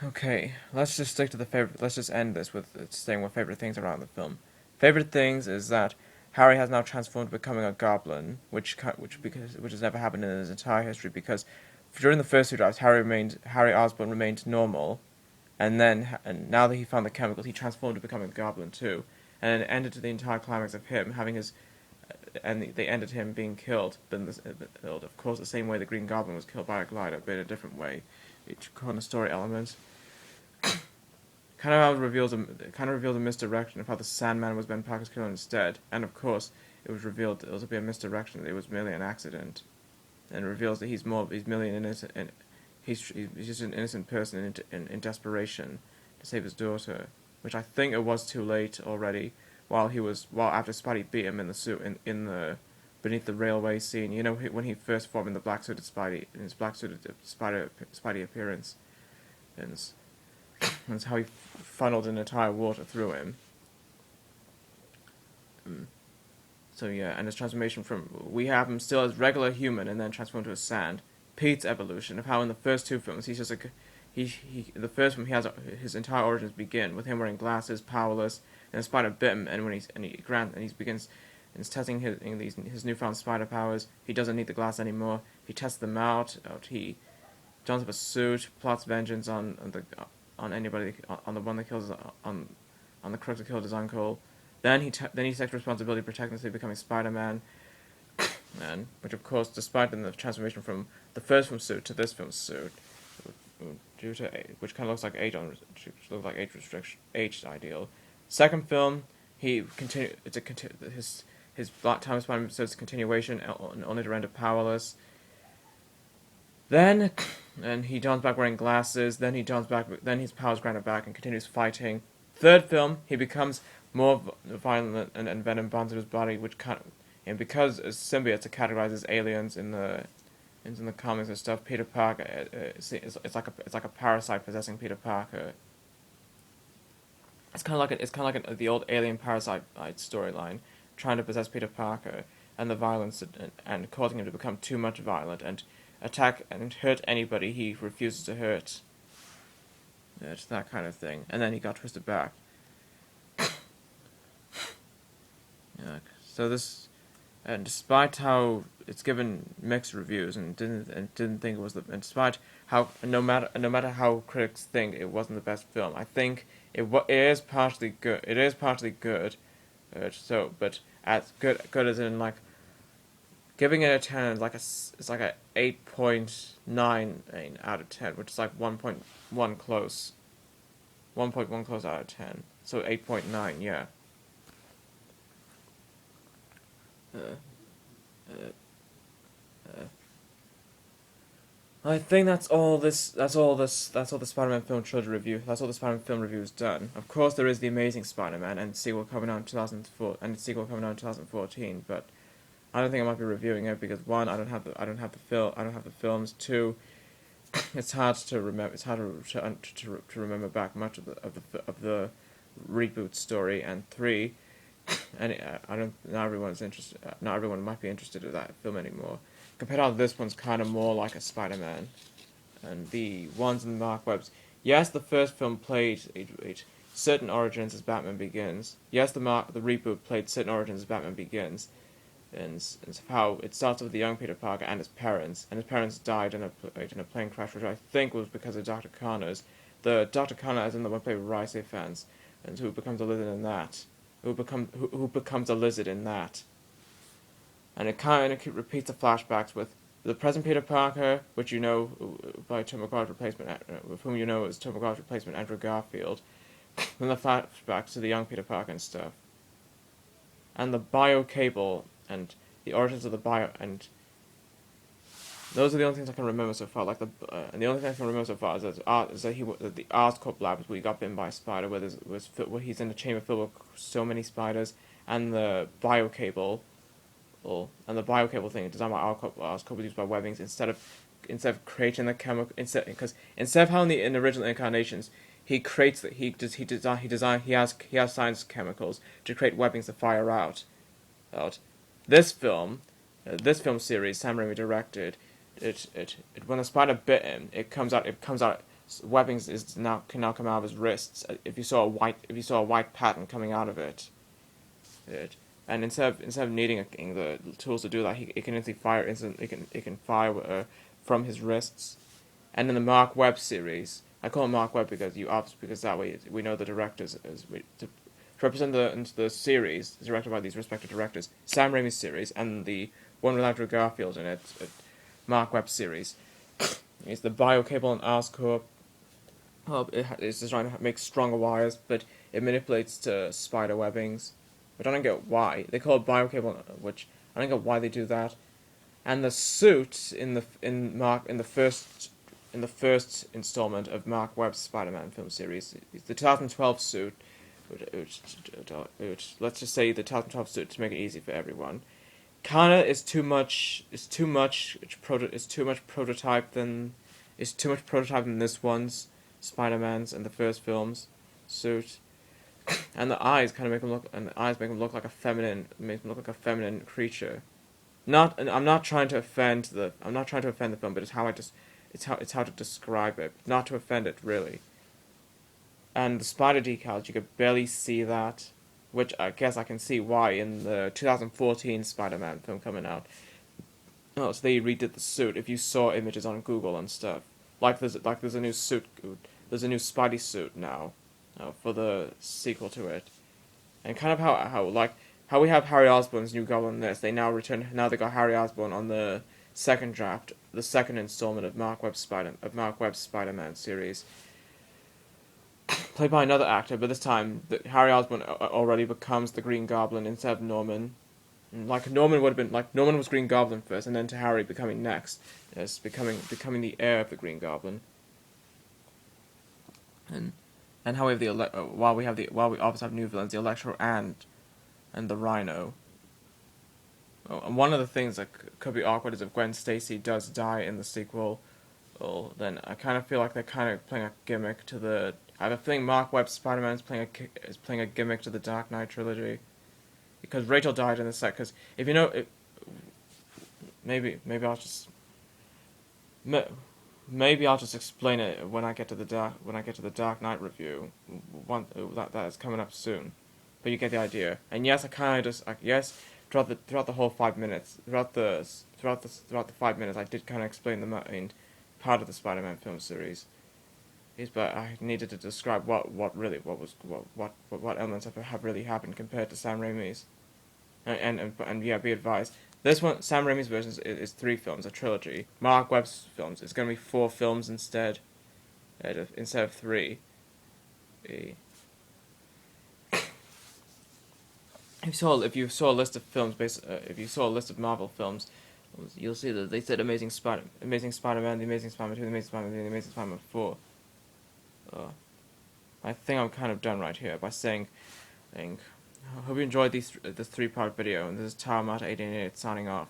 Okay, let's just stick to the favorite. Let's just end this with saying what favorite things are around the film. Favorite things is that Harry has now transformed to becoming a goblin, which has never happened in his entire history. Because during the first two drafts, Harry Osborn remained normal, and now that he found the chemicals, he transformed to becoming a goblin too, and it ended to the entire climax of him having his, and they ended him being killed. Of course, the same way the Green Goblin was killed by a glider, but in a different way. Each kind of story element kind of reveals a misdirection of how the Sandman was Ben Parker's killer instead, and of course, it was revealed that it was a misdirection. That it was merely an accident, and it reveals that he's merely an innocent, and he's just an innocent person in desperation to save his daughter, which I think it was too late already. While after Spidey beat him in the suit in the beneath the railway scene, you know when he first formed in the black suited Spidey in his black suited Spidey appearance, and that's how he funneled an entire water through him. So yeah, and his transformation from we have him still as regular human and then transformed to a sand. Pete's evolution of how in the first two films he's just like he the first film he has his entire origins begin with him wearing glasses, powerless, and a spider bit him, and when he begins and is testing his newfound spider powers. He doesn't need the glass anymore. He tests them out. He dons up a suit, plots vengeance on anybody on the one that kills on the crook that killed his uncle. Then he takes responsibility to protect him, so becoming Spider-Man, which of course, despite the transformation from the first film suit to this film suit, which kind of looks like age restriction, age ideal. Second film, his Black Time Spider-Man suit's a continuation, only to render powerless. Then, and he dons back wearing glasses. Then his powers granted back and continues fighting. Third film, he becomes more violent and venom bonds in his body, and because symbiotes are categorized as aliens in the comics and stuff, Peter Parker it's like a parasite possessing Peter Parker. It's kind of like the old Alien Parasite storyline, trying to possess Peter Parker, and the violence and causing him to become too much violent and attack and hurt anybody he refuses to hurt. It's that kind of thing. And then he got twisted back. Yeah. So this, and despite how it's given mixed reviews and didn't think it was and despite how no matter how critics think it wasn't the best film, I think it is partially good. It is partially good. But as good as in like giving it a 10 is it's like a 8.9 out of 10, which is like 1.1 close. 1.1 close out of 10. So 8.9, yeah. I think that's all the Spider-Man film trilogy review. That's all the Spider-Man film review is done. Of course, there is the Amazing Spider-Man and sequel coming out in 2004 and the sequel coming out in 2014. But I don't think I might be reviewing it because one, I don't have the films. Two, it's hard to remember. It's hard to remember back much of the reboot story. And three, and I don't. Not everyone's interested. Not everyone might be interested in that film anymore. Compared to how this one's kind of more like a Spider-Man, and the ones in the dark webs. Yes, the first film played certain origins as Batman Begins. Yes, the reboot played certain origins as Batman Begins, and how it starts with the young Peter Parker and his parents died in a plane crash, which I think was because of Dr. Connors. The Dr. Connor, as in the one played with Rise fans, and who becomes a lizard in that. Who becomes a lizard in that. And it kind of repeats the flashbacks with the present Peter Parker, which you know by Tom McGuire's replacement, with whom you know is Tom McGuire's replacement, Andrew Garfield. Then the flashbacks to the young Peter Parker and stuff. And the bio cable and the origins of the bio, and those are the only things I can remember so far. And the only thing I can remember so far is that the Oscorp lab is where he got bitten by a spider, where he's in a chamber filled with so many spiders, and the bio cable. And the biocable thing designed by Oscorp was used by Webbings instead of creating the chemical instead of how in the original incarnations he has science chemicals to create webbings to fire out. This film series Sam Raimi directed when the spider bit him it comes out webbings can now come out of his wrists. If you saw a white pattern coming out of it, and instead of needing the tools to do that, it can instantly fire it can fire from his wrists. And in the Mark Webb series, I call it Mark Webb because that way we know the directors to represent the series directed by these respective directors. Sam Raimi's series and the one with Andrew Garfield in it, Mark Webb series. It's the biocable and Oscorp. It's designed to make stronger wires, but it manipulates to spider webbings, which I don't get why they call it biocable, which I don't get why they do that. And the suit in the first installment of Mark Webb's Spider-Man film series, the 2012 suit, which let's just say the 2012 suit to make it easy for everyone, kinda is too much prototype than this one's Spider-Man's and the first film's suit, and the eyes make him look like a feminine creature. I'm not trying to offend the film, but it's how to describe it, not to offend it really. And the spider decals, you could barely see that, which I guess I can see why in the 2014 Spider-Man film coming out. Oh, so they redid the suit. If you saw images on Google and stuff, there's a new suit, there's a new Spidey suit now, for the sequel to it, and kind of how we have Harry Osborn's new Goblin in this. They now got Harry Osborn on the second draft, the second installment of Mark Webb's Spider-Man series, played by another actor, but this time Harry Osborn already becomes the Green Goblin instead of Norman. Norman was Green Goblin first, and then to Harry becoming next, as becoming the heir of the Green Goblin. And how we have while we obviously have new villains, the Electro and the Rhino. Oh, and one of the things that could be awkward is if Gwen Stacy does die in the sequel. Well, then I kind of feel like they're kind of playing a gimmick to the. I have a feeling Mark Webb's Spider-Man is playing a gimmick to the Dark Knight trilogy, because Rachel died in the set. Because if you know, maybe I'll just. Maybe I'll just explain it when I get to the Dark Knight review. That is coming up soon, but you get the idea. And yes, throughout the whole 5 minutes, throughout the 5 minutes, I did kind of explain the main part of the Spider-Man film series. But I needed to describe what elements have really happened compared to Sam Raimi's, and yeah, be advised. This one, Sam Raimi's version is 3 films, a trilogy. Mark Webb's films, it's going to be 4 films instead of 3. If you saw a list of films, if you saw a list of Marvel films, you'll see that they said Amazing Spider-Man, The Amazing Spider-Man 2, The Amazing Spider-Man 3, The Amazing Spider-Man 4. I think I'm kind of done right here by saying, I hope you enjoyed this 3-part video, and this is Taramata888 signing off.